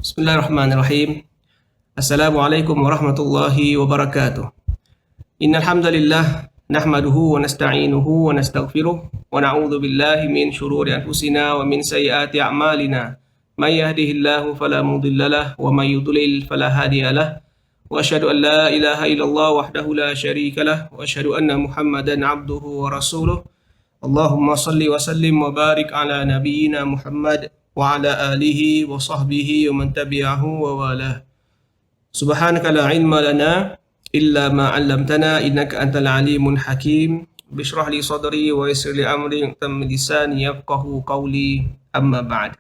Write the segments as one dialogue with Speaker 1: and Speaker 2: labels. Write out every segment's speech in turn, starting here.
Speaker 1: Bismillahirrahmanirrahim. Assalamualaikum warahmatullahi wabarakatuh. Innal hamdalillah nahmaduhu wa nasta'inuhu wa nastaghfiruh wa na'udzu billahi min shururi anfusina wa min sayyiati a'malina. May yahdihillahu fala mudhillalah wa may yudlil fala hadiyalah. Wa asyhadu an la ilaha illallah wahdahu la syarikalah wa asyhadu anna Muhammadan 'abduhu wa rasuluh. Allahumma salli wa sallim wa barik ala nabiyyina Muhammad wa ala alihi wa sahbihi wa man tabi'ahu wa walah. Subhanaka la ilma lana illa ma 'allamtana innaka antal alimul hakim. Bishrah li sadri wa yassir li amri tammi lisani yafqahu qawli. Amma ba'd.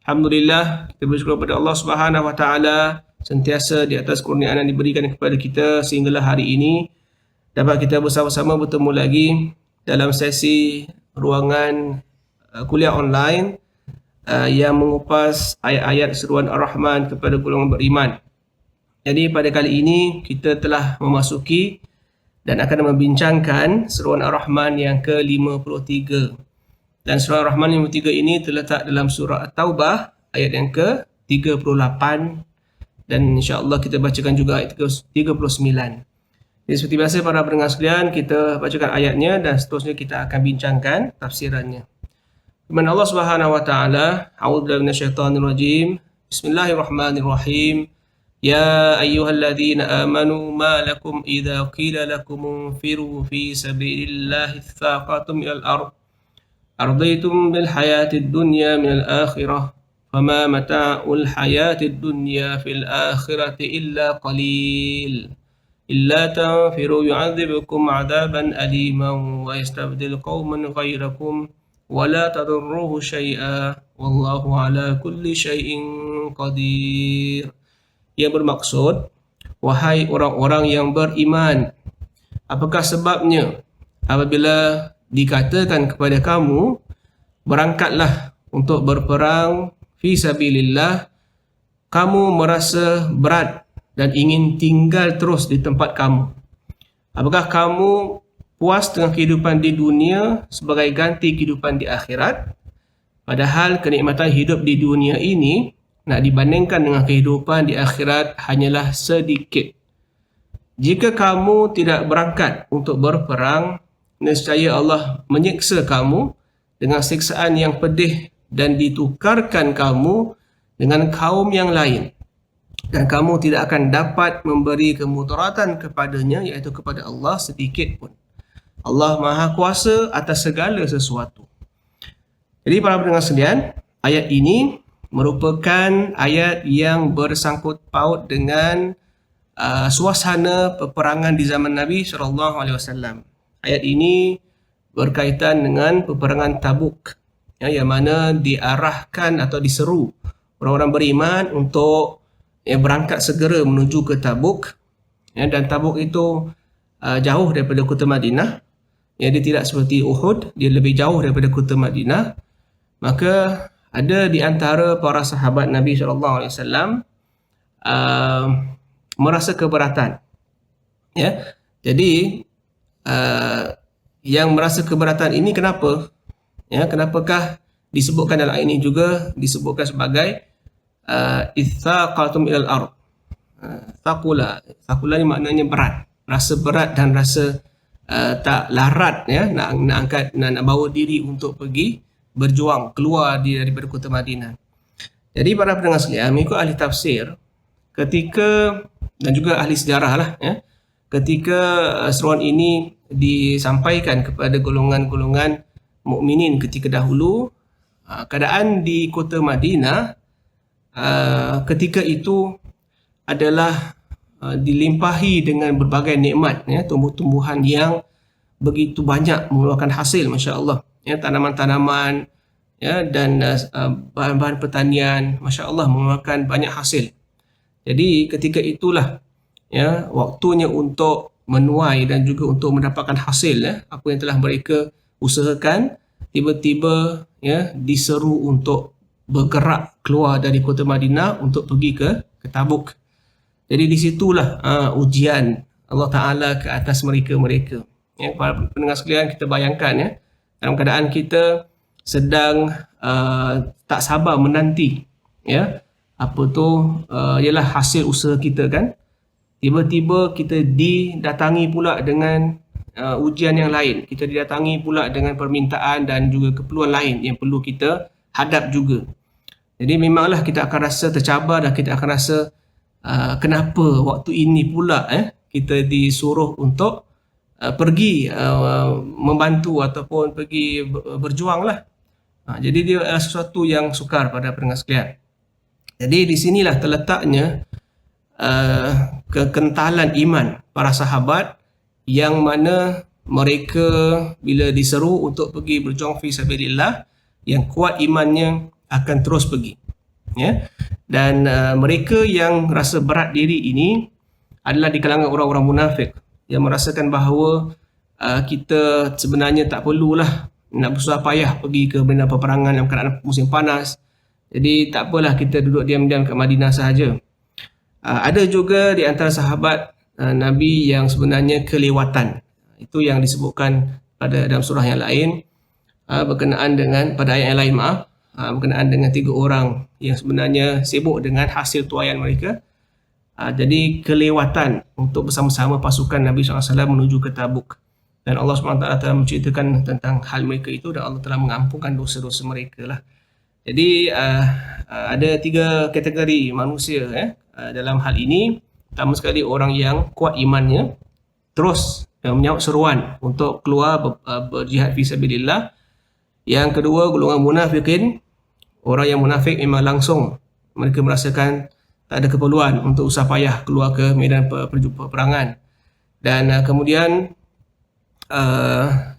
Speaker 1: Alhamdulillah, kita bersyukur kepada Allah Subhanahu wa taala sentiasa di atas kurniaan yang diberikan kepada kita sehinggalah hari ini dapat kita bersama-sama bertemu lagi dalam sesi ruangan kuliah online yang mengupas ayat-ayat seruan Ar-Rahman kepada golongan beriman. Jadi pada kali ini kita telah memasuki dan akan membincangkan seruan Ar-Rahman yang ke-53. Dan seruan Ar-Rahman yang ke-53 ini terletak dalam surah At-Taubah ayat yang ke-38 dan insya-Allah kita bacakan juga ayat 39. Jadi seperti biasa para pendengar sekalian, kita bacakan ayatnya dan seterusnya kita akan bincangkan tafsirannya. Firman Allah Subhanahu wa taala, a'udzu minasyaitonir rajim. Bismillahirrahmanirrahim. Ya ayyuhalladzina amanu ma lakum idza qila lakum unfiru fi sabilillahi tsaqatum ilal ardh ardaitum bil hayatid dunya minal akhirah fama mata'ul hayatid dunya fil akhirati illa qalil illa tanfiru yu'adzibukum 'adzaban aliman wa yastabdil qauman ghairakum wala tadurruhu syai'a wallahu ala kulli syai'in qadir. Ia bermaksud, wahai orang-orang yang beriman, apakah sebabnya apabila dikatakan kepada kamu, berangkatlah untuk berperang fi sabilillah, kamu merasa berat dan ingin tinggal terus di tempat kamu? Apakah kamu puas dengan kehidupan di dunia sebagai ganti kehidupan di akhirat? Padahal kenikmatan hidup di dunia ini nak dibandingkan dengan kehidupan di akhirat hanyalah sedikit. Jika kamu tidak berangkat untuk berperang, nescaya Allah menyiksa kamu dengan siksaan yang pedih dan ditukarkan kamu dengan kaum yang lain. Dan kamu tidak akan dapat memberi kemudaratan kepadanya, iaitu kepada Allah, sedikit pun. Allah Maha Kuasa atas segala sesuatu. Jadi para pendengar sekalian, ayat ini merupakan ayat yang bersangkut paut dengan suasana peperangan di zaman Nabi SAW. Ayat ini berkaitan dengan peperangan Tabuk, yang mana diarahkan atau diseru orang-orang beriman untuk berangkat segera menuju ke Tabuk. Dan Tabuk itu jauh daripada kota Madinah. Dia tidak seperti Uhud, dia lebih jauh daripada kota Madinah. Maka ada di antara para sahabat Nabi SAW merasa keberatan. Jadi yang merasa keberatan ini kenapa? Kenapakah disebutkan dalam ayat ini juga disebutkan sebagai itsaqatum ilal ardh. Thaqula ni maknanya berat, rasa berat dan rasa tak larat, nak angkat, nak bawa diri untuk pergi berjuang keluar daripada kota Madinah. Jadi para pendengar sekalian, mengikut ahli tafsir, ketika dan juga ahli sejarah lah, ketika seruan ini disampaikan kepada golongan-golongan mukminin ketika dahulu, keadaan di kota Madinah ketika itu adalah dilimpahi dengan berbagai nikmat, tumbuh-tumbuhan yang begitu banyak mengeluarkan hasil, masya-Allah, tanaman-tanaman, dan bahan-bahan pertanian, masya-Allah, mengeluarkan banyak hasil. Jadi ketika itulah waktunya untuk menuai dan juga untuk mendapatkan hasil, apa yang telah mereka usahakan, tiba-tiba diseru untuk bergerak keluar dari kota Madinah untuk pergi ke Tabuk. Jadi di situlah ujian Allah Ta'ala ke atas mereka-mereka. Para pendengar sekalian, kita bayangkan, dalam keadaan kita sedang tak sabar menanti ialah hasil usaha kita kan. Tiba-tiba kita didatangi pula dengan ujian yang lain. Kita didatangi pula dengan permintaan dan juga keperluan lain yang perlu kita hadap juga. Jadi memanglah kita akan rasa tercabar dan kita akan rasa kenapa waktu ini pula kita disuruh untuk pergi membantu ataupun pergi berjuang lah. Jadi dia adalah sesuatu yang sukar pada pendengar sekalian. Jadi di sinilah terletaknya kekentalan iman para sahabat, yang mana mereka bila diseru untuk pergi berjuang fi sabilillah, yang kuat imannya akan terus pergi. Ya. Dan mereka yang rasa berat diri ini adalah di kalangan orang-orang munafik yang merasakan bahawa kita sebenarnya tak perlulah nak bersusah payah pergi ke medan peperangan dalam keadaan musim panas. Jadi tak apalah, kita duduk diam-diam kat Madinah sahaja. Ada juga di antara sahabat Nabi yang sebenarnya kelewatan. Itu yang disebutkan pada dalam surah yang lain, berkenaan dengan, pada ayat yang lain berkenaan dengan 3 orang yang sebenarnya sibuk dengan hasil tuaian mereka. Jadi kelewatan untuk bersama-sama pasukan Nabi SAW menuju ke Tabuk. Dan Allah SWT telah menceritakan tentang hal mereka itu, dan Allah telah mengampunkan dosa-dosa mereka lah. Jadi ada 3 kategori manusia dalam hal ini. Pertama sekali orang yang kuat imannya, terus menyambut seruan untuk keluar berjihad fisabilillah. Yang kedua, golongan munafikin. Orang yang munafik memang langsung mereka merasakan tak ada keperluan untuk usah payah keluar ke medan peperangan. Dan kemudian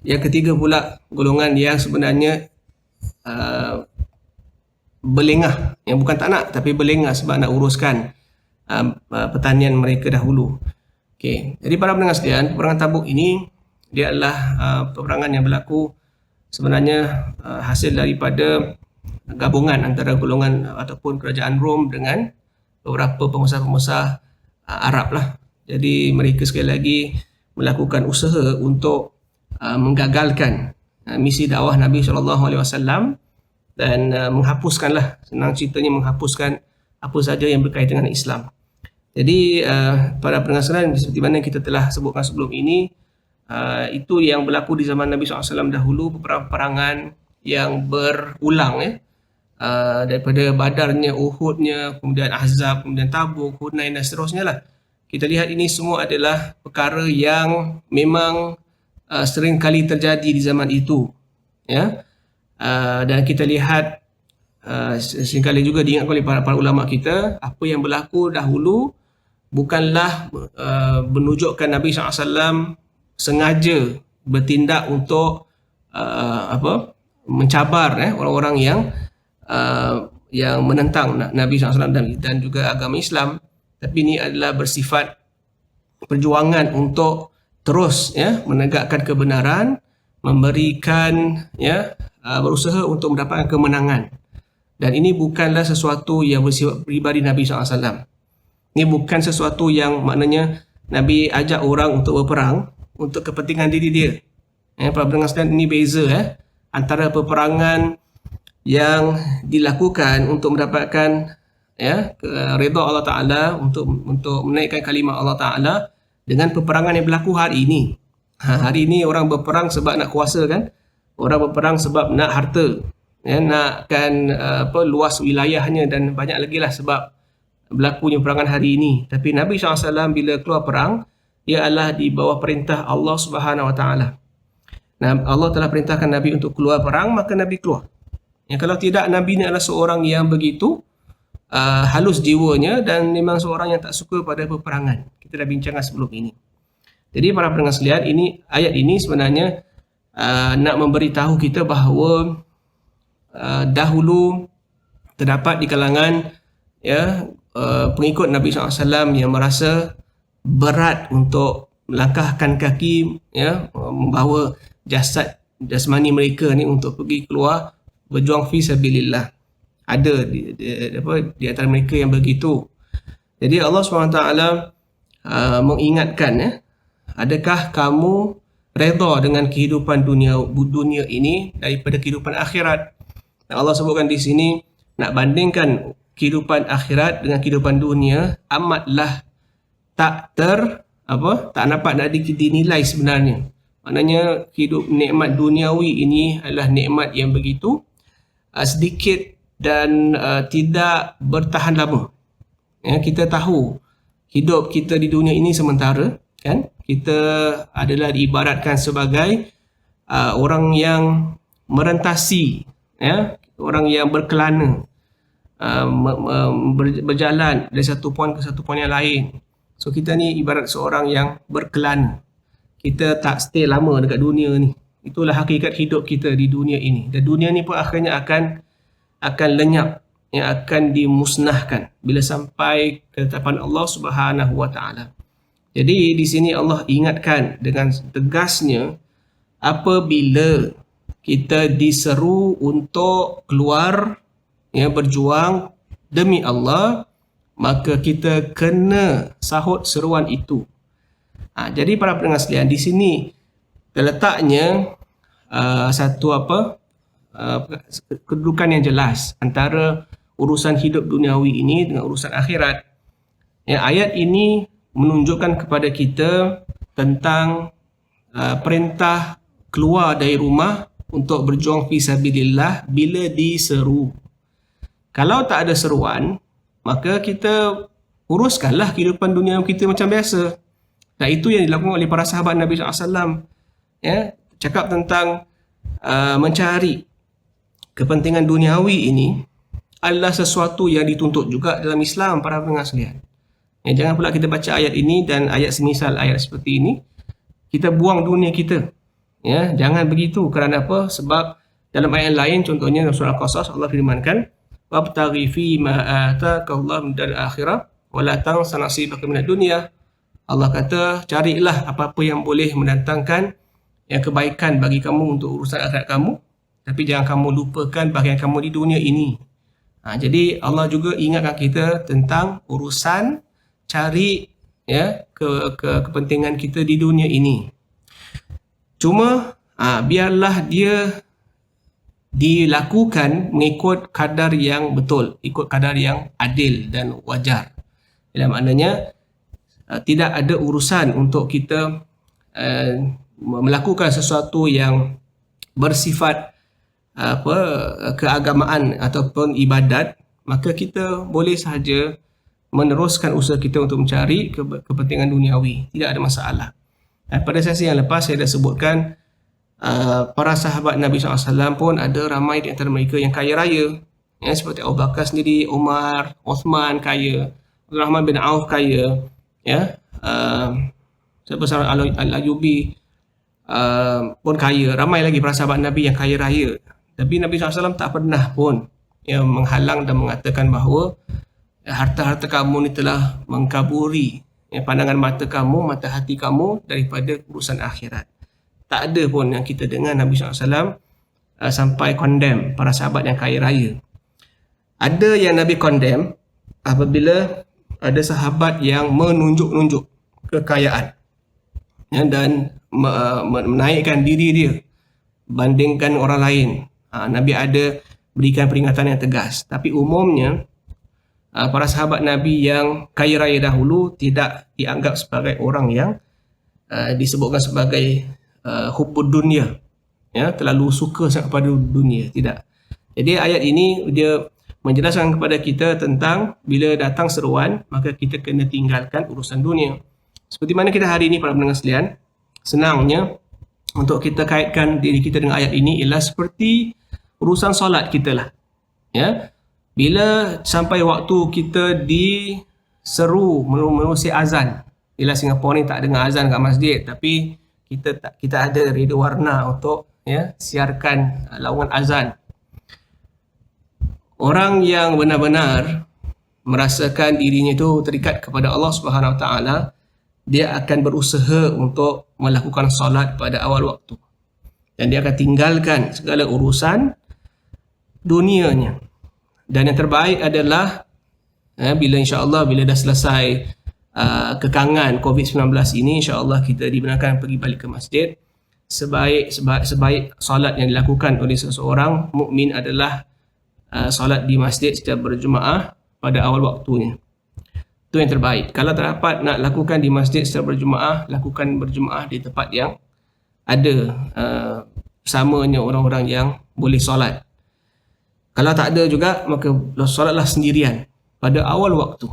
Speaker 1: yang ketiga pula, golongan yang sebenarnya berlengah, yang bukan tak nak tapi berlengah sebab nak uruskan pertanian mereka dahulu. Okey, jadi para pendengar sekalian, peperangan Tabuk ini dia adalah peperangan yang berlaku sebenarnya hasil daripada gabungan antara golongan ataupun kerajaan Rom dengan beberapa pengusaha-pengusaha Arab lah. Jadi mereka sekali lagi melakukan usaha untuk menggagalkan misi dakwah Nabi SAW dan menghapuskanlah, senang ceritanya menghapuskan apa saja yang berkaitan dengan Islam. Jadi para pendengar sekalian, seperti mana kita telah sebutkan sebelum ini, itu yang berlaku di zaman Nabi SAW dahulu, peperangan yang berulang daripada Badarnya, Uhudnya, kemudian Ahzab, kemudian Tabuk, Hunain dan seterusnya lah. Kita lihat ini semua adalah perkara yang memang sering kali terjadi di zaman itu, ya. Dan kita lihat seringkali juga diingat oleh para ulama kita, apa yang berlaku dahulu bukanlah menunjukkan Nabi SAW sengaja bertindak untuk mencabar orang-orang yang menentang Nabi SAW dan juga agama Islam, tapi ini adalah bersifat perjuangan untuk terus menegakkan kebenaran, memberikan berusaha untuk mendapatkan kemenangan. Dan ini bukanlah sesuatu yang bersifat pribadi Nabi SAW. Ini bukan sesuatu yang maknanya Nabi ajak orang untuk berperang untuk kepentingan diri dia. Para pendengar sekalian, ini beza antara peperangan yang dilakukan untuk mendapatkan redha Allah Ta'ala, untuk menaikkan kalimah Allah Ta'ala, dengan peperangan yang berlaku hari ini. Hari ini orang berperang sebab nak kuasa kan. Orang berperang sebab nak harta, nakkan luas wilayahnya, dan banyak lagi lah sebab berlakunya peperangan hari ini. Tapi Nabi SAW bila keluar perang, ia adalah di bawah perintah Allah Subhanahu Wa Taala. Nah, Allah telah perintahkan Nabi untuk keluar perang, maka Nabi keluar. Kalau tidak, Nabi ini adalah seorang yang begitu halus jiwanya dan memang seorang yang tak suka pada peperangan. Kita dah bincangkan sebelum ini. Jadi para pendengar sekalian, ayat ini sebenarnya nak memberitahu kita bahawa dahulu terdapat di kalangan pengikut Nabi SAW yang merasa berat untuk melangkahkan kaki, membawa jasmani mereka ni untuk pergi keluar berjuang fi sabilillah. Ada di antara mereka yang begitu. Jadi Allah SWT mengingatkan, adakah kamu redha dengan kehidupan dunia ini daripada kehidupan akhirat? Dan Allah sebutkan di sini nak bandingkan kehidupan akhirat dengan kehidupan dunia amatlah tak dapat nak dinilai sebenarnya. Maknanya hidup nikmat duniawi ini adalah nikmat yang begitu sedikit dan tidak bertahan lama. Ya, kita tahu hidup kita di dunia ini sementara, kan? Kita adalah diibaratkan sebagai orang yang merentasi, ya, orang yang berkelana, berjalan dari satu poin ke satu poin yang lain. So kita ni ibarat seorang yang berkelana. Kita tak stay lama dekat dunia ni. Itulah hakikat hidup kita di dunia ini. Dan dunia ni pun akhirnya akan lenyap, yang akan dimusnahkan bila sampai ketetapan Allah Subhanahu Wa Taala. Jadi di sini Allah ingatkan dengan tegasnya, apabila kita diseru untuk keluar, ya, berjuang demi Allah, maka kita kena sahut seruan itu. Jadi para pendengar sekalian, di sini terletaknya satu kedudukan yang jelas antara urusan hidup duniawi ini dengan urusan akhirat. Ya, ayat ini menunjukkan kepada kita tentang perintah keluar dari rumah untuk berjuang fi sabilillah bila diseru. Kalau tak ada seruan, maka kita uruskanlah kehidupan dunia kita macam biasa. Dan itu yang dilakukan oleh para sahabat Nabi SAW. Ya, cakap tentang mencari kepentingan duniawi ini adalah sesuatu yang dituntut juga dalam Islam, para pendengar sekalian. Ya, jangan pula kita baca ayat ini dan ayat semisal ayat seperti ini, kita buang dunia kita. Ya, jangan begitu. Kerana apa? Sebab dalam ayat lain, contohnya dalam surah Qasas, Allah firmankan, wabtaghi fi ma ataakallahu minal akhirah wa la tansa nasibaka minad dunya. Allah kata, carilah apa-apa yang boleh mendatangkan yang kebaikan bagi kamu untuk urusan akhirat kamu, tapi jangan kamu lupakan bahagian kamu di dunia ini. Jadi Allah juga ingatkan kita tentang urusan cari, ya, kepentingan kita di dunia ini. Cuma biarlah dia dilakukan mengikut kadar yang betul, ikut kadar yang adil dan wajar. Dalam maknanya tidak ada urusan untuk kita melakukan sesuatu yang bersifat keagamaan ataupun ibadat, maka kita boleh sahaja meneruskan usaha kita untuk mencari kepentingan duniawi. Tidak ada masalah. Pada sesi yang lepas saya dah sebutkan para sahabat Nabi SAW pun ada ramai di antara mereka yang kaya raya, ya, seperti Abu Bakar sendiri, Umar, Uthman kaya, Abdul Rahman bin Auf kaya, ya, Al-Ayyubi pun kaya. Ramai lagi para sahabat Nabi yang kaya raya. Tapi Nabi SAW tak pernah pun menghalang dan mengatakan bahawa harta-harta kamu ni telah mengkaburi pandangan mata kamu, mata hati kamu daripada urusan akhirat. Tak ada pun yang kita dengar Nabi SAW sampai condemn para sahabat yang kaya raya. Ada yang Nabi condemn apabila ada sahabat yang menunjuk-nunjuk kekayaan, ya, dan menaikkan diri dia bandingkan orang lain. Nabi ada berikan peringatan yang tegas. Tapi umumnya para sahabat Nabi yang kaya raya dahulu tidak dianggap sebagai orang yang disebutkan sebagai hubbud dunia, ya, terlalu suka sangat kepada dunia. Tidak. Jadi ayat ini dia menjelaskan kepada kita tentang bila datang seruan, maka kita kena tinggalkan urusan dunia. Seperti mana kita hari ini, para pendengar sekalian, senangnya untuk kita kaitkan diri kita dengan ayat ini ialah seperti urusan solat kita lah. Ya, bila sampai waktu kita diseru menerusi azan, ialah Singapura ni tak dengar azan kat masjid, tapi kita ada radio warna untuk, ya, siarkan laungan azan. Orang yang benar-benar merasakan dirinya itu terikat kepada Allah Subhanahu Wa Taala, dia akan berusaha untuk melakukan solat pada awal waktu. Dan dia akan tinggalkan segala urusan dunianya. Dan yang terbaik adalah bila insya-Allah bila dah selesai kekangan COVID-19 ini, insya-Allah kita dibenarkan pergi balik ke masjid. Sebaik solat yang dilakukan oleh seseorang mukmin adalah solat di masjid secara berjemaah pada awal waktunya. Itu yang terbaik. Kalau tak dapat nak lakukan di masjid secara berjemaah, lakukan berjemaah di tempat yang ada bersamanya orang-orang yang boleh solat. Kalau tak ada juga, maka solatlah sendirian pada awal waktu.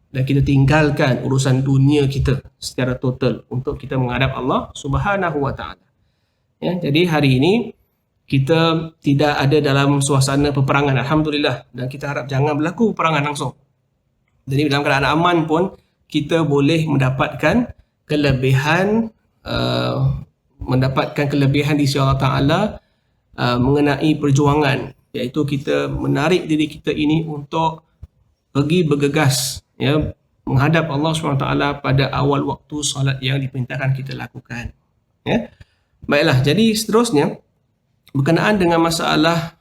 Speaker 1: Dan kita tinggalkan urusan dunia kita secara total untuk kita menghadap Allah Subhanahu Wa Taala. Ya, jadi hari ini kita tidak ada dalam suasana peperangan, alhamdulillah, dan kita harap jangan berlaku peperangan langsung. Jadi dalam keadaan aman pun kita boleh mendapatkan kelebihan di sisi Allah Taala mengenai perjuangan, iaitu kita menarik diri kita ini untuk pergi bergegas, ya, menghadap Allah SWT pada awal waktu solat yang diperintahkan kita lakukan. Ya. Baiklah, jadi seterusnya berkenaan dengan masalah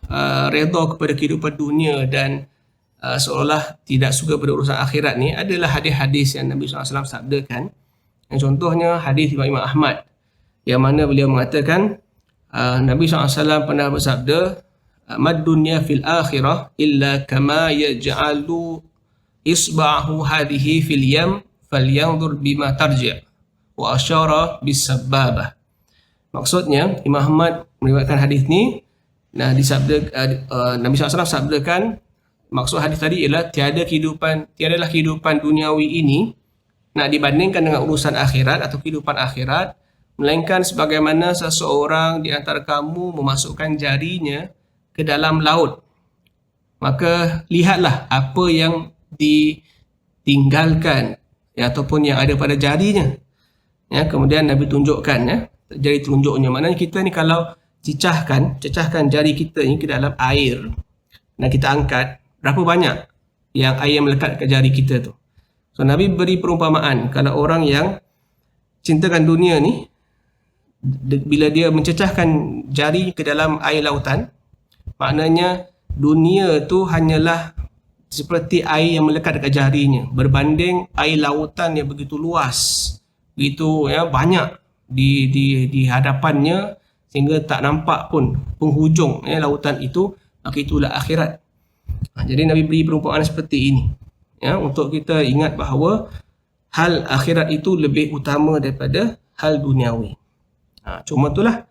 Speaker 1: redha kepada kehidupan dunia dan seolah tidak suka pada urusan akhirat ni, adalah hadis-hadis yang Nabi SAW sabdakan. Yang contohnya hadis Imam Ahmad, yang mana beliau mengatakan Nabi SAW pernah bersabda, "Mad dunya fil akhirah illa kama yaj'alu isba'ahu hadhihi fil yam falyanzur bima tarji'." Wa asyara bis sababah. Maksudnya Imam Ahmad meriwayatkan hadis ni, nah disabda Nabi SAW sabdakan, maksud hadis tadi ialah tiadalah kehidupan duniawi ini nak dibandingkan dengan urusan akhirat atau kehidupan akhirat, melainkan sebagaimana seseorang di antara kamu memasukkan jarinya ke dalam laut, maka lihatlah apa yang ditinggalkan, ya, ataupun yang ada pada jarinya. Ya, kemudian Nabi tunjukkan, ya, jari telunjuknya. Maknanya kita ni kalau cecahkan jari kita ni ke dalam air dan kita angkat, berapa banyak yang air melekat ke jari kita tu. So Nabi beri perumpamaan, kalau orang yang cintakan dunia ni, bila dia mencecahkan jari ke dalam air lautan, maknanya dunia tu hanyalah seperti air yang melekat dekat jarinya, berbanding air lautan yang begitu luas, begitu, ya, banyak di hadapannya, sehingga tak nampak pun penghujung, ya, lautan itu. Maka itulah akhirat. Jadi Nabi beri perumpamaan seperti ini, ya, untuk kita ingat bahawa hal akhirat itu lebih utama daripada hal duniawi. Cuma itulah,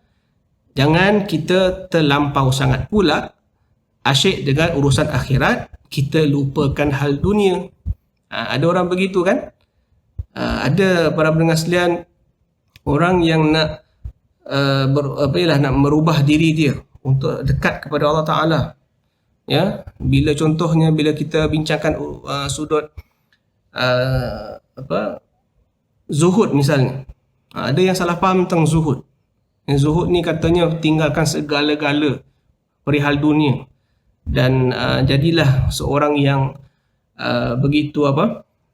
Speaker 1: jangan kita terlampau sangat pula asyik dengan urusan akhirat, kita lupakan hal dunia. Ada orang begitu kan? Ada para pendengar sekalian, orang yang nak nak merubah diri dia untuk dekat kepada Allah Ta'ala. Ya, bila kita bincangkan sudut zuhud misalnya, ada yang salah faham tentang zuhud. Yang zuhud ni katanya tinggalkan segala-gala perihal dunia, dan jadilah seorang yang begitu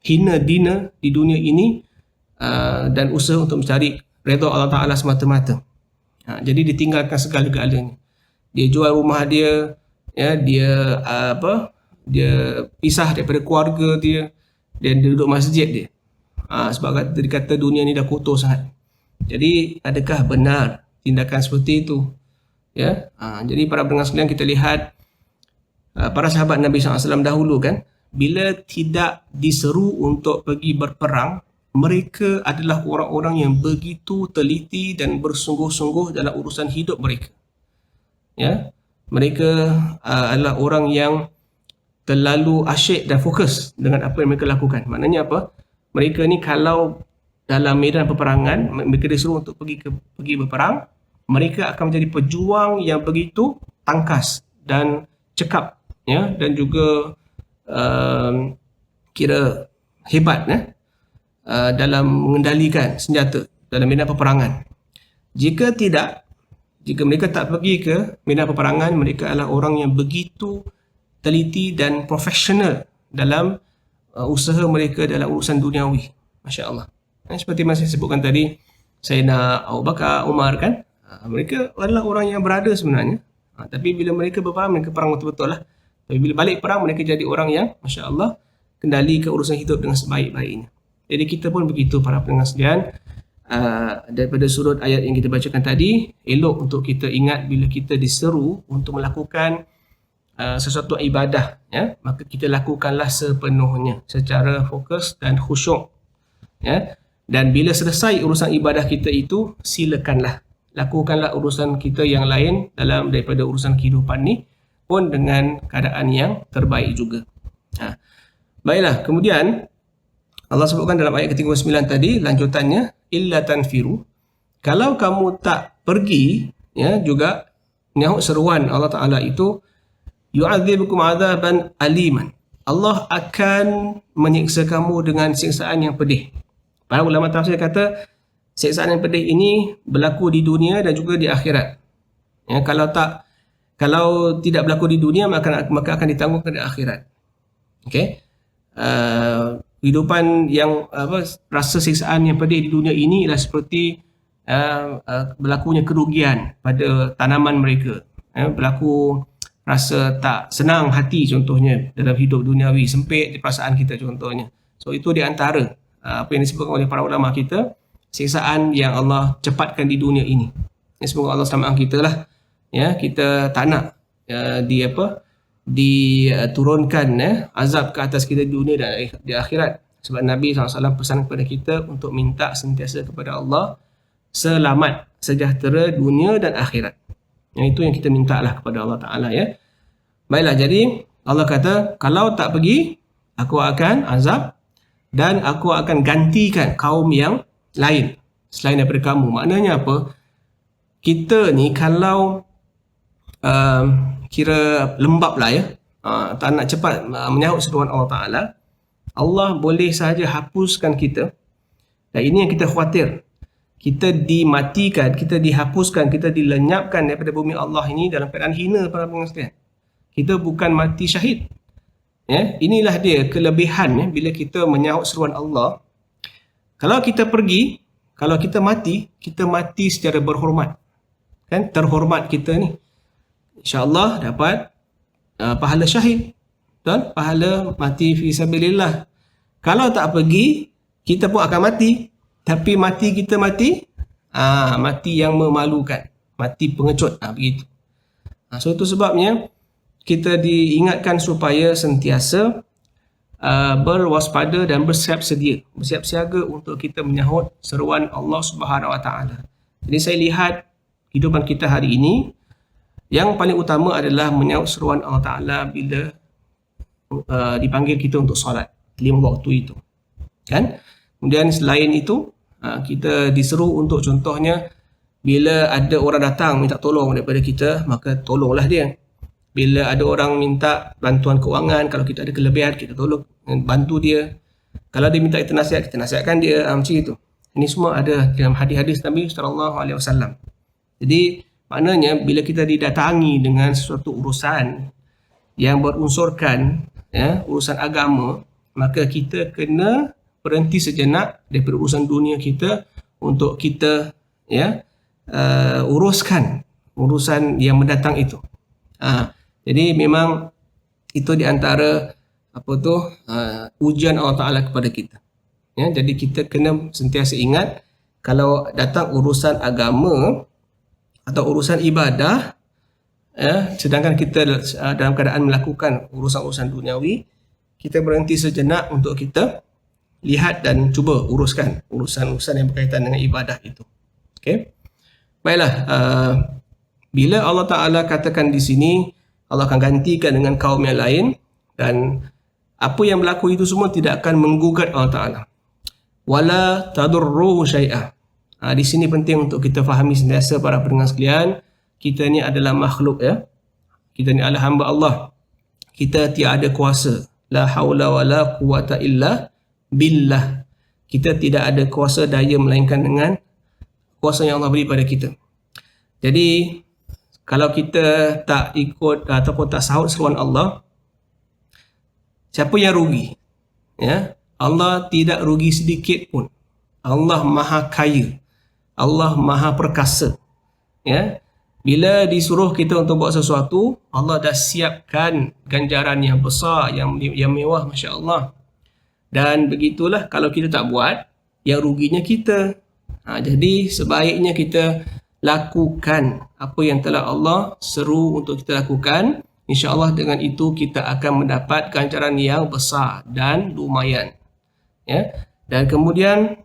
Speaker 1: hina dina di dunia ini, dan usaha untuk mencari redha Allah Ta'ala semata-mata. Jadi ditinggalkan segala-galanya. Dia jual rumah dia, ya, dia pisah daripada keluarga dia, dan dia duduk masjid dia, sebab dia kata dunia ni dah kotor sangat. Jadi adakah benar tindakan seperti itu? Ya, jadi para pendengar sekalian, kita lihat para sahabat Nabi SAW dahulu kan, bila tidak diseru untuk pergi berperang, mereka adalah orang-orang yang begitu teliti dan bersungguh-sungguh dalam urusan hidup mereka. Ya, mereka adalah orang yang terlalu asyik dan fokus dengan apa yang mereka lakukan. Maknanya apa? Mereka ni kalau dalam medan peperangan, mereka disuruh untuk pergi berperang, mereka akan menjadi pejuang yang begitu tangkas dan cekap, ya, dan juga kira hebat, ya, dalam mengendalikan senjata dalam medan peperangan. Jika mereka tak pergi ke medan peperangan, mereka adalah orang yang begitu teliti dan profesional dalam usaha mereka dalam urusan duniawi. Masya Allah. Seperti yang saya sebutkan tadi, Sayyidina Abu Bakar, Umar kan, mereka adalah orang yang berada sebenarnya. Tapi bila mereka berperang, mereka perang betul-betul lah. Tapi bila balik perang, mereka jadi orang yang Masya Allah kendali ke urusan hidup dengan sebaik-baiknya. Jadi kita pun begitu para pendengar sekalian. Daripada sudut ayat yang kita bacakan tadi, elok untuk kita ingat bila kita diseru untuk melakukan sesuatu ibadah, ya, maka kita lakukanlah sepenuhnya secara fokus dan khusyuk, ya. Dan bila selesai urusan ibadah kita itu, silakanlah lakukanlah urusan kita yang lain dalam daripada urusan kehidupan ni pun dengan keadaan yang terbaik juga. Baiklah, kemudian Allah sebutkan dalam ayat ke-39 tadi, lanjutannya, illa tanfiru, kalau kamu tak pergi, ya, juga menyahut seruan Allah Ta'ala itu, yu'adzibukum adzaban aliman, Allah akan menyiksa kamu dengan siksaan yang pedih. Para ulama tafsir kata, siksaan yang pedih ini berlaku di dunia dan juga di akhirat. Ya, kalau tidak berlaku di dunia, maka akan ditangguhkan di akhirat. Okey. Kehidupan yang rasa siksaan yang pedih di dunia ini ialah seperti berlakunya kerugian pada tanaman mereka, berlaku rasa tak senang hati contohnya dalam hidup duniawi, sempit di perasaan kita contohnya. So itu di antara apa yang disebutkan oleh para ulama kita, siksaan yang Allah cepatkan di dunia ini. Semoga Allah selamatkan kita lah, ya. Kita tak nak diturunkan azab ke atas kita di dunia dan di akhirat. Sebab Nabi SAW pesan kepada kita untuk minta sentiasa kepada Allah selamat, sejahtera dunia dan akhirat. Yang itu yang kita minta lah kepada Allah Ta'ala, ya. Baiklah, jadi Allah kata, kalau tak pergi, aku akan azab dan aku akan gantikan kaum yang lain selain daripada kamu. Maknanya apa? Kita ni kalau kira lembab lah, ya, tak nak cepat menyahut seruan Allah Ta'ala, Allah boleh sahaja hapuskan kita. Dan ini yang kita khawatir, kita dimatikan, kita dihapuskan, kita dilenyapkan daripada bumi Allah ini dalam keadaan hina, para pendengar sekalian. Kita bukan mati syahid, ya. Inilah dia kelebihan, ya, bila kita menyahut seruan Allah. Kalau kita pergi, kalau kita mati secara berhormat, kan, terhormat kita ni, InsyaAllah dapat pahala syahid dan pahala mati fi sabilillah. Kalau tak pergi, kita pun akan mati, tapi mati kita mati yang memalukan, mati pengecut, begitu. So itu sebabnya kita diingatkan supaya sentiasa berwaspada dan bersiap siaga untuk kita menyahut seruan Allah Subhanahu Wa Taala. Jadi saya lihat kehidupan kita hari ini, yang paling utama adalah menyahut seruan Allah Ta'ala bila dipanggil kita untuk solat 5 waktu itu, kan. Kemudian selain itu, kita diseru untuk, contohnya, bila ada orang datang minta tolong daripada kita, maka tolonglah dia. Bila ada orang minta bantuan kewangan, kalau kita ada kelebihan, kita tolong, bantu dia. Kalau dia minta kita nasihat, kita nasihatkan dia, macam itu. Ini semua ada dalam hadis-hadis Nabi SAW. Jadi maknanya bila kita didatangi dengan sesuatu urusan yang berunsurkan, ya, urusan agama, maka kita kena berhenti sejenak daripada urusan dunia kita untuk kita, ya, uruskan urusan yang mendatang itu. Jadi memang itu di antara ujian Allah Ta'ala kepada kita, ya. Jadi kita kena sentiasa ingat, kalau datang urusan agama atau urusan ibadah, ya, sedangkan kita dalam keadaan melakukan urusan-urusan duniawi, kita berhenti sejenak untuk kita lihat dan cuba uruskan urusan-urusan yang berkaitan dengan ibadah itu. Okey. Baiklah, bila Allah Ta'ala katakan di sini Allah akan gantikan dengan kaum yang lain, dan apa yang berlaku itu semua tidak akan menggugat Allah Ta'ala. Wala tadurruhu syai'ah. Di sini penting untuk kita fahami sentiasa, para pendengar sekalian, kita ni adalah makhluk, ya. Kita ni adalah hamba Allah. Kita tiada kuasa. La haula wa la quwata illa billah. Kita tidak ada kuasa daya melainkan dengan kuasa yang Allah beri pada kita. Jadi kalau kita tak ikut ataupun tak sahut seruan Allah, siapa yang rugi? Ya, Allah tidak rugi sedikit pun. Allah Maha Kaya. Allah Maha Perkasa. Ya, bila disuruh kita untuk buat sesuatu, Allah dah siapkan ganjaran yang besar, yang mewah, masya-Allah. Dan begitulah kalau kita tak buat, yang ruginya kita. Jadi sebaiknya kita lakukan apa yang telah Allah seru untuk kita lakukan, InsyaAllah dengan itu kita akan mendapat ganjaran yang besar dan lumayan. Ya. Dan kemudian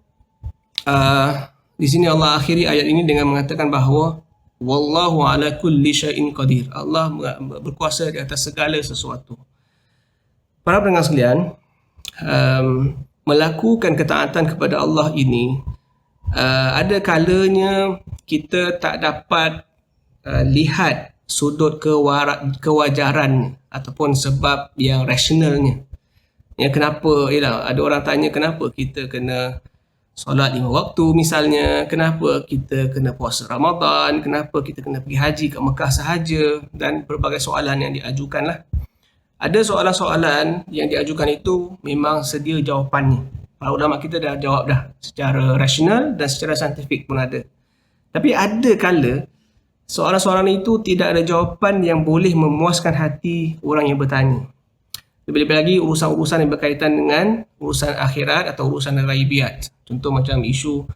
Speaker 1: di sini Allah akhiri ayat ini dengan mengatakan bahawa wallahu ala kulli syai'in qadir. Allah berkuasa di atas segala sesuatu. Para pendengar sekalian, melakukan ketaatan kepada Allah ini ada kalanya kita tak dapat lihat sudut kewajarannya ataupun sebab yang rasionalnya. Ya, kenapa? Yalah, ada orang tanya kenapa kita kena solat 5 waktu misalnya, kenapa kita kena puasa Ramadan, kenapa kita kena pergi haji ke Mekah sahaja, dan berbagai soalan yang diajukan lah. Ada soalan-soalan yang diajukan itu memang sedia jawapannya. Para ulama kita dah jawab dah secara rasional dan secara saintifik pun ada. Tapi ada kala soalan-soalan itu tidak ada jawapan yang boleh memuaskan hati orang yang bertanya. Lebih-lebih lagi urusan-urusan yang berkaitan dengan urusan akhirat atau urusan ghaibiyat. Contoh macam isu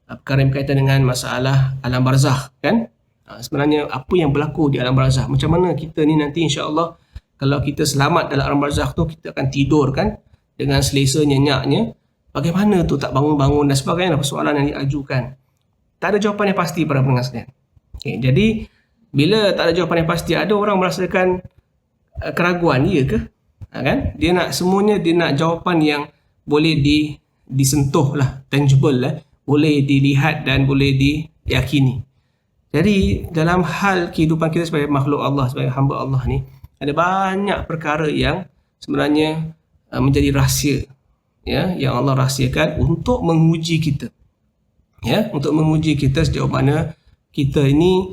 Speaker 1: perkara yang berkaitan dengan masalah alam barzakh, kan? Sebenarnya apa yang berlaku di alam barzakh? Macam mana kita ni nanti insya-Allah kalau kita selamat dalam alam barzakh tu, kita akan tidur kan dengan selesa nyenyaknya. Bagaimana tu tak bangun-bangun dan sebagainya, persoalan yang diajukan. Tak ada jawapan yang pasti para pendengar sekalian. Okay, jadi bila tak ada jawapan yang pasti, ada orang merasakan keraguan, iya ke? Kan? Dia nak semuanya, dia nak jawapan yang boleh disentuh lah, tangible lah, boleh dilihat dan boleh diyakini. Jadi dalam hal kehidupan kita sebagai makhluk Allah, sebagai hamba Allah ni, ada banyak perkara yang sebenarnya menjadi rahsia, ya, yang Allah rahsiakan untuk menguji kita, ya, untuk menguji kita sejauh mana kita ini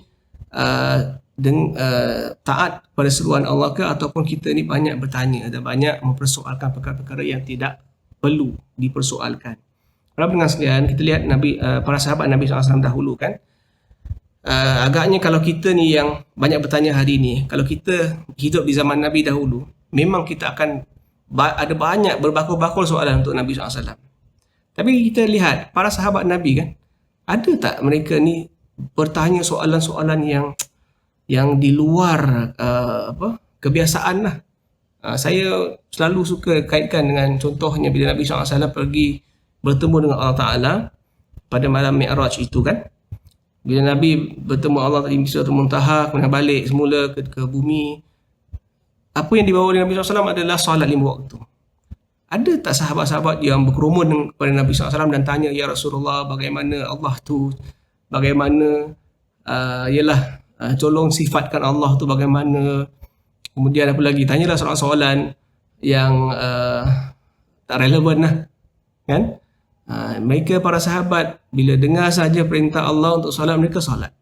Speaker 1: taat pada seruan Allah ke, ataupun kita ni banyak bertanya dan banyak mempersoalkan perkara-perkara yang tidak perlu dipersoalkan. Para pendengar sekalian, kita lihat para sahabat Nabi SAW dahulu kan, agaknya kalau kita ni yang banyak bertanya hari ni, kalau kita hidup di zaman Nabi dahulu, memang kita akan ada banyak berbakul-bakul soalan untuk Nabi SAW. Tapi kita lihat para sahabat Nabi kan, ada tak mereka ni bertanya soalan-soalan yang di luar kebiasaan lah. Saya selalu suka kaitkan dengan contohnya bila Nabi SAW pergi bertemu dengan Allah Ta'ala pada malam Mi'raj itu kan. Bila Nabi bertemu Allah di Sidratul Muntaha, kemudian balik semula ke bumi, apa yang dibawa oleh Nabi SAW adalah solat 5 waktu. Ada tak sahabat-sahabat yang berkerumun kepada Nabi SAW dan tanya, ya Rasulullah, bagaimana Allah tu, bagaimana tolong sifatkan Allah tu bagaimana. Kemudian apa lagi, tanyalah soalan-soalan yang tak relevan lah kan. Mereka para sahabat bila dengar saja perintah Allah untuk solat, mereka solat.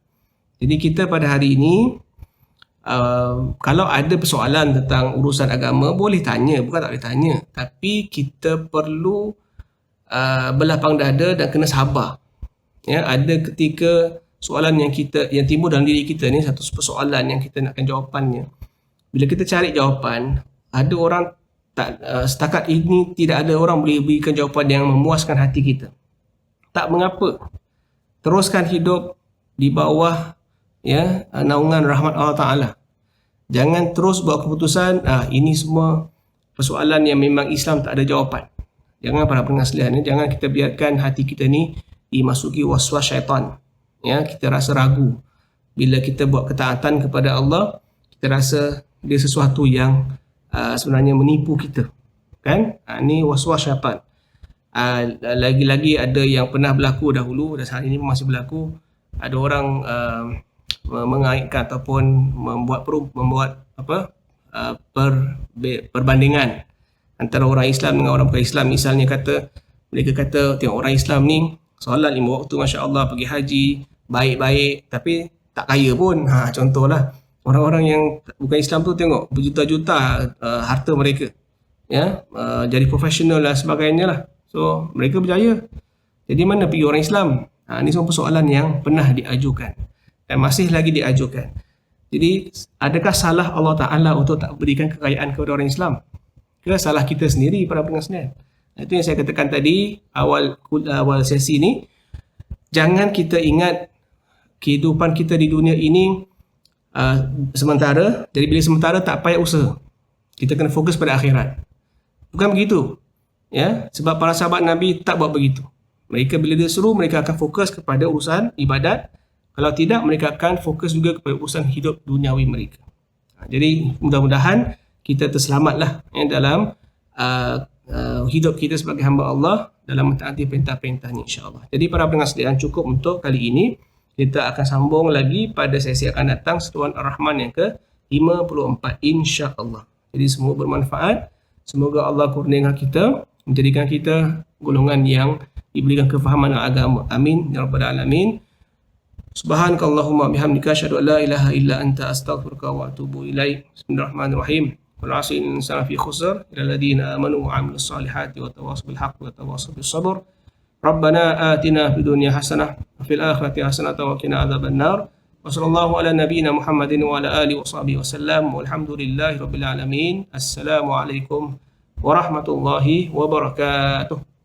Speaker 1: Jadi kita pada hari ini kalau ada persoalan tentang urusan agama, boleh tanya, bukan tak boleh tanya, tapi kita perlu berlapang dada dan kena sabar. Ya, ada ketika soalan yang timbul dalam diri kita ni, satu persoalan yang kita nakkan jawapannya. Bila kita cari jawapan, ada orang tak, setakat ini tidak ada orang boleh berikan jawapan yang memuaskan hati kita. Tak mengapa, teruskan hidup di bawah naungan rahmat Allah Ta'ala. Jangan terus buat keputusan ini semua persoalan yang memang Islam tak ada jawapan. Jangan para pendengar sekalian, jangan kita biarkan hati kita ni dimasuki waswas syaitan. Ya, kita rasa ragu bila kita buat ketaatan kepada Allah, kita rasa dia sesuatu yang sebenarnya menipu kita kan. Ini waswas syaitan. Lagi-lagi ada yang pernah berlaku dahulu dan saat ini masih berlaku. Ada orang mengaitkan ataupun membuat perbandingan antara orang Islam dengan orang bukan Islam. Misalnya mereka kata tengok orang Islam ni solat 5 waktu, Masya Allah, pergi haji, baik-baik, tapi tak kaya pun. Contohlah, orang-orang yang bukan Islam tu tengok berjuta-juta harta mereka, ya, jadi profesional dan sebagainya lah. So mereka berjaya. Jadi mana pergi orang Islam? Ini semua persoalan yang pernah diajukan dan masih lagi diajukan. Jadi adakah salah Allah Ta'ala untuk tak berikan kekayaan kepada orang Islam? Ke salah kita sendiri para pendengar sekalian? Itu yang saya katakan tadi awal sesi ni. Jangan kita ingat kehidupan kita di dunia ini sementara. Jadi bila sementara tak payah usaha. Kita kena fokus pada akhirat. Bukan begitu. Ya, sebab para sahabat Nabi tak buat begitu. Mereka bila dia suruh, mereka akan fokus kepada urusan ibadat. Kalau tidak, mereka akan fokus juga kepada urusan hidup duniawi mereka. Jadi mudah-mudahan kita terselamatlah dalam hidup kita sebagai hamba Allah dalam mentaati perintah-perintahnya, insya-Allah. Jadi para pendengar sekalian, cukup untuk kali ini. Kita akan sambung lagi pada sesi akan datang, Seruan Ar-Rahman yang ke-54, insya-Allah. Jadi semua bermanfaat. Semoga Allah kurniakan kita, menjadikan kita golongan yang diberikan kefahaman agama. Amin ya rabbal alamin. Subhanakallahumma bihamdika asyhadu an la ilaha illa anta astaghfiruka wa atubu ilaik. Bismillahirrahmanirrahim. Wal 'asri innal insana fi khusr illa alladziina aamanu wa 'amilus salihati wa tawassaw bil haqqi wa tawassaw bis sabr. Rabbana atina fid dunya hasanah wa fil akhirati hasanah wa qina adzabannar. Wa sallallahu ala nabiyyina Muhammadin wa ala alihi wa sahbihi wasallam. Walhamdulillahi rabbil alamin. Assalamualaikum warahmatullahi wabarakatuh.